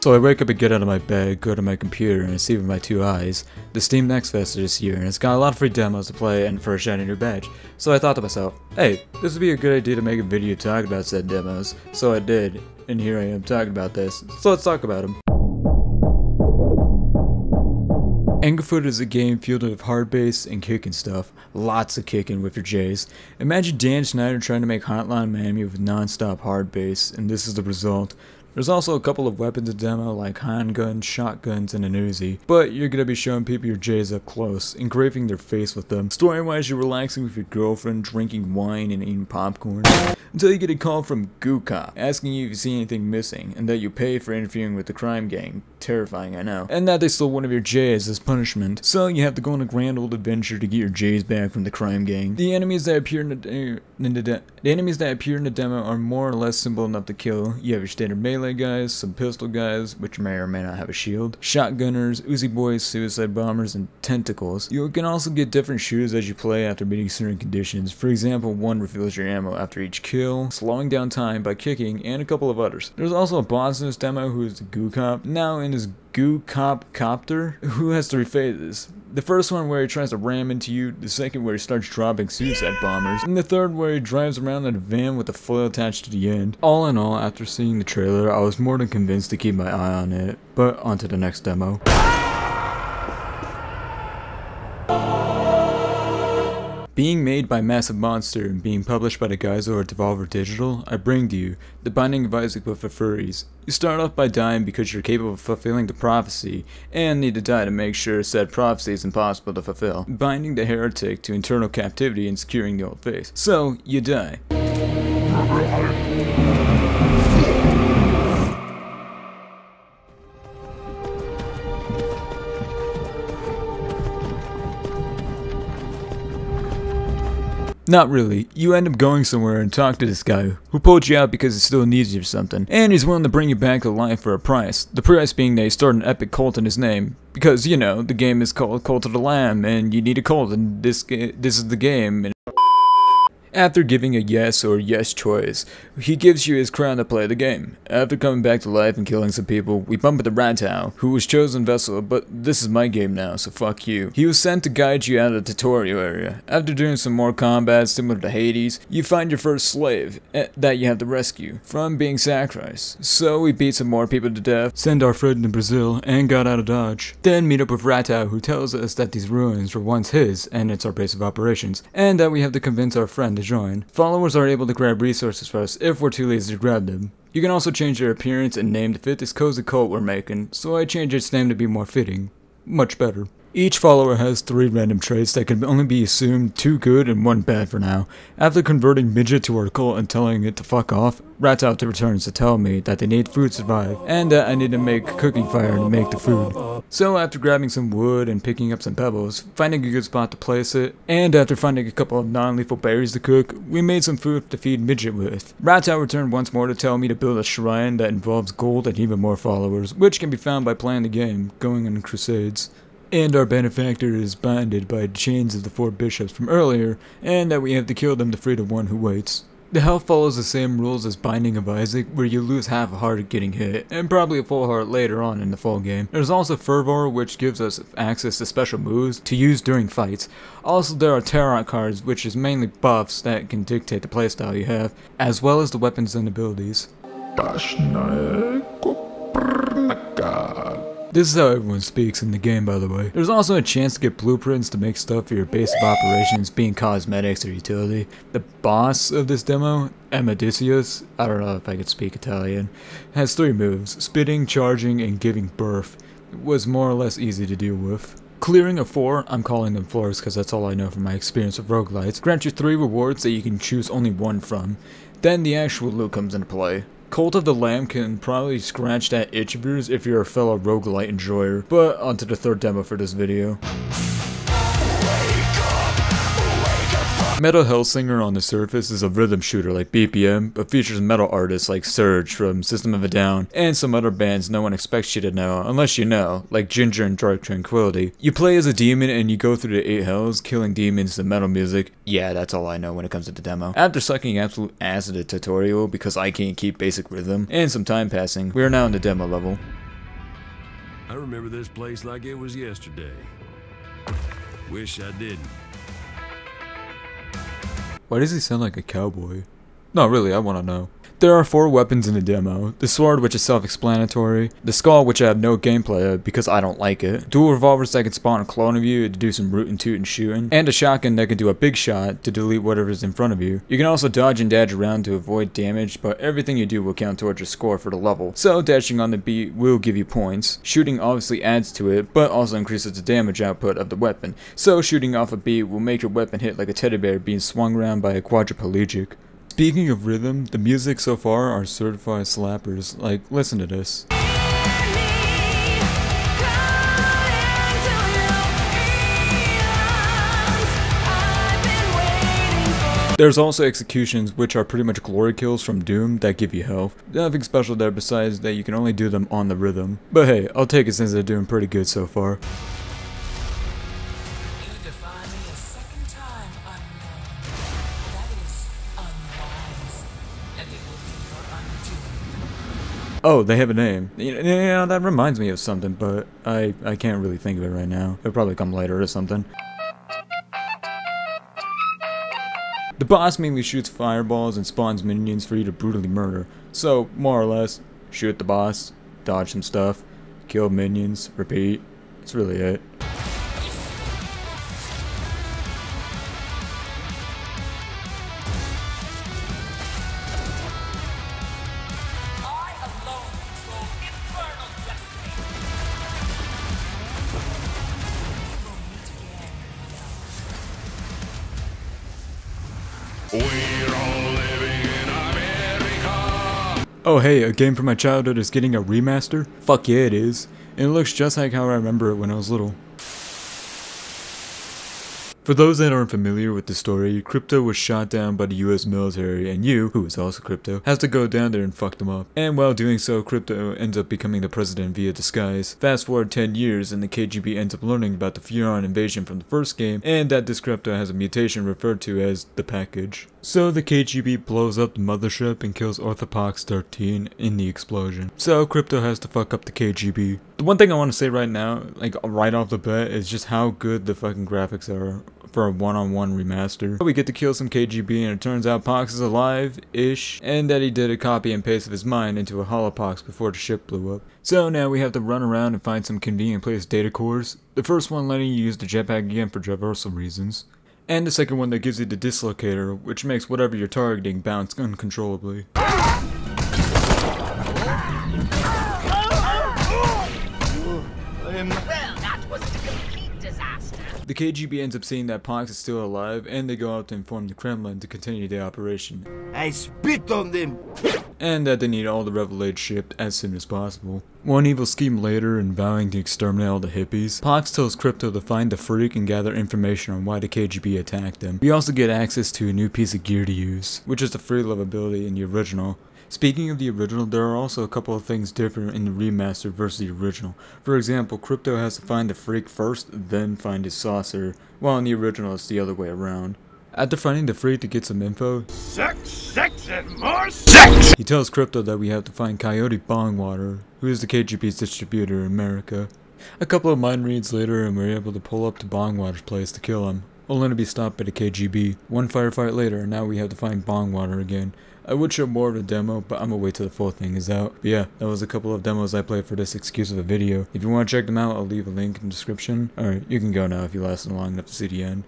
So I wake up and get out of my bed, go to my computer, and I see with my 2 eyes the Steam Next Fest this year, and it's got a lot of free demos to play and for a shiny new badge. So I thought to myself, hey, this would be a good idea to make a video talking about said demos. So I did, and here I am talking about this. So let's talk about them. Anglefoot is a game filled with hard bass and kicking stuff. Lots of kicking with your J's. Imagine Dan Schneider trying to make Hotline Miami with non-stop hard bass, and this is the result. There's also a couple of weapons in demo like handguns, shotguns, and an Uzi, but you're gonna be showing people your J's up close, engraving their face with them. Story-wise, you're relaxing with your girlfriend, drinking wine, and eating popcorn, until you get a call from Goo Cop, asking you if you see anything missing, and that you pay for interviewing with the crime gang. Terrifying, I know. And that they stole one of your J's as punishment, so you have to go on a grand old adventure to get your J's back from the crime gang. The enemies that appear in the demo are more or less simple enough to kill. You have your standard melee guys, some pistol guys, which may or may not have a shield, shotgunners, Uzi boys, suicide bombers, and tentacles. You can also get different shooters as you play after meeting certain conditions. For example, one refills your ammo after each kill, slowing down time by kicking, and a couple of others. There's also a boss in this demo who is the Goo Cop. Now in his Goo Cop copter, who has 3 phases. The first one where he tries to ram into you, the second where he starts dropping suicide bombers, and the third where he drives around in a van with a foil attached to the end. All in all, after seeing the trailer, I was more than convinced to keep my eye on it, but on to the next demo. Being made by Massive Monster and being published by the guys over at Devolver Digital, I bring to you The Binding of Isaac but for furries. You start off by dying because you're capable of fulfilling the prophecy, and need to die to make sure said prophecy is impossible to fulfill, binding the heretic to eternal captivity and securing the old faith. So, you die. Not really. You end up going somewhere and talk to this guy, who pulled you out because he still needs you or something, and he's willing to bring you back to life for a price. The price being that he started an epic cult in his name, because, you know, the game is called Cult of the Lamb, and you need a cult, and this is the game. And after giving a yes or yes choice, he gives you his crown to play the game. After coming back to life and killing some people, we bump into Ratau, who was chosen vessel, but this is my game now, so fuck you. He was sent to guide you out of the tutorial area. After doing some more combat similar to Hades, you find your first slave that you have to rescue from being sacrificed. So we beat some more people to death, send our friend to Brazil, and got out of Dodge. Then meet up with Ratau, who tells us that these ruins were once his, and it's our base of operations, and that we have to convince our friend to join. Followers are able to grab resources for us if we're too lazy to grab them. You can also change their appearance and name to fit this cozy cult we're making, so I changed its name to be more fitting. Much better. Each follower has 3 random traits that can only be assumed 2 good and 1 bad for now. After converting Midget to our cult and telling it to fuck off, Ratau returns to tell me that they need food to survive, and that I need to make cooking fire to make the food. So after grabbing some wood and picking up some pebbles, finding a good spot to place it, and after finding a couple of non-lethal berries to cook, we made some food to feed Midget with. Ratau returned once more to tell me to build a shrine that involves gold and even more followers, which can be found by playing the game, going on crusades. And our benefactor is binded by chains of the 4 bishops from earlier, and that we have to kill them to free the one who waits. The health follows the same rules as Binding of Isaac, where you lose half a heart getting hit, and probably a full heart later on in the full game. There's also Fervor, which gives us access to special moves to use during fights. Also there are Tarot cards, which is mainly buffs that can dictate the playstyle you have, as well as the weapons and abilities. This is how everyone speaks in the game, by the way. There's also a chance to get blueprints to make stuff for your base of operations, being cosmetics or utility. The boss of this demo, Amadisius, I don't know if I could speak Italian, has 3 moves: spitting, charging, and giving birth. It was more or less easy to deal with. Clearing a 4, I'm calling them floors because that's all I know from my experience with roguelites, grants you 3 rewards that you can choose only 1 from. Then the actual loot comes into play. Cult of the Lamb can probably scratch that itch of yours if you're a fellow roguelite enjoyer, but onto the 3rd demo for this video. Metal Hellsinger on the surface is a rhythm shooter like BPM, but features metal artists like Surge from System of a Down, and some other bands no one expects you to know, unless you know, like Ginger and Dark Tranquility. You play as a demon and you go through the 8 hells, killing demons to metal music. Yeah, that's all I know when it comes to the demo. After sucking absolute ass at the tutorial because I can't keep basic rhythm, and some time passing, we are now in the demo level. I remember this place like it was yesterday. Wish I didn't. Why does he sound like a cowboy? No, really, I want to know. There are 4 weapons in the demo. The sword, which is self-explanatory. The skull, which I have no gameplay of because I don't like it. Dual revolvers that can spawn a clone of you to do some rootin' tootin' shooting. And a shotgun that can do a big shot to delete whatever's in front of you. You can also dodge and dash around to avoid damage, but everything you do will count towards your score for the level. So dashing on the beat will give you points. Shooting obviously adds to it, but also increases the damage output of the weapon. So shooting off a beat will make your weapon hit like a teddy bear being swung around by a quadriplegic. Speaking of rhythm, the music so far are certified slappers. Like, listen to this. There's also executions, which are pretty much glory kills from Doom that give you health. Nothing special there besides that you can only do them on the rhythm. But hey, I'll take it since they're doing pretty good so far. Oh, they have a name. Yeah, that reminds me of something, but I can't really think of it right now. It'll probably come later or something. The boss mainly shoots fireballs and spawns minions for you to brutally murder. So, more or less, shoot the boss, dodge some stuff, kill minions, repeat. That's really it. We're all living in America. Oh hey, a game from my childhood is getting a remaster? Fuck yeah it is. And it looks just like how I remember it when I was little. For those that aren't familiar with the story, Crypto was shot down by the US military, and you, who is also Crypto, has to go down there and fuck them up. And while doing so, Crypto ends up becoming the president via disguise. Fast forward 10 years and the KGB ends up learning about the Furon invasion from the first game, and that this Crypto has a mutation referred to as the package. So the KGB blows up the mothership and kills Orthopox 13 in the explosion. So Crypto has to fuck up the KGB. The one thing I want to say right now, like right off the bat, is just how good the fucking graphics are for a one-on-one remaster. We get to kill some KGB and it turns out Pox is alive-ish, and that he did a copy and paste of his mind into a holopox before the ship blew up. So now we have to run around and find some convenient place data cores. The first one letting you use the jetpack again for traversal reasons. And the second one that gives you the dislocator, which makes whatever you're targeting bounce uncontrollably. The KGB ends up seeing that Pox is still alive, and they go out to inform the Kremlin to continue the operation. I spit on them! And that they need all the Revelade shipped as soon as possible. One evil scheme later, and vowing to exterminate all the hippies, Pox tells Crypto to find the freak and gather information on why the KGB attacked them. We also get access to a new piece of gear to use, which is the free love ability in the original. Speaking of the original, there are also a couple of things different in the remaster versus the original. For example, Crypto has to find the freak first, then find his saucer, while in the original it's the other way around. After finding the freak to get some info, Sex, and more sex! He tells Crypto that we have to find Coyote Bongwater, who is the KGB's distributor in America. A couple of mind reads later and we're able to pull up to Bongwater's place to kill him, only to be stopped by the KGB. One firefight later, and now we have to find Bongwater again. I would show more of the demo, but I'm gonna wait till the full thing is out. But yeah, that was a couple of demos I played for this exclusive video. If you want to check them out, I'll leave a link in the description. Alright, you can go now if you lasted long enough to see the end.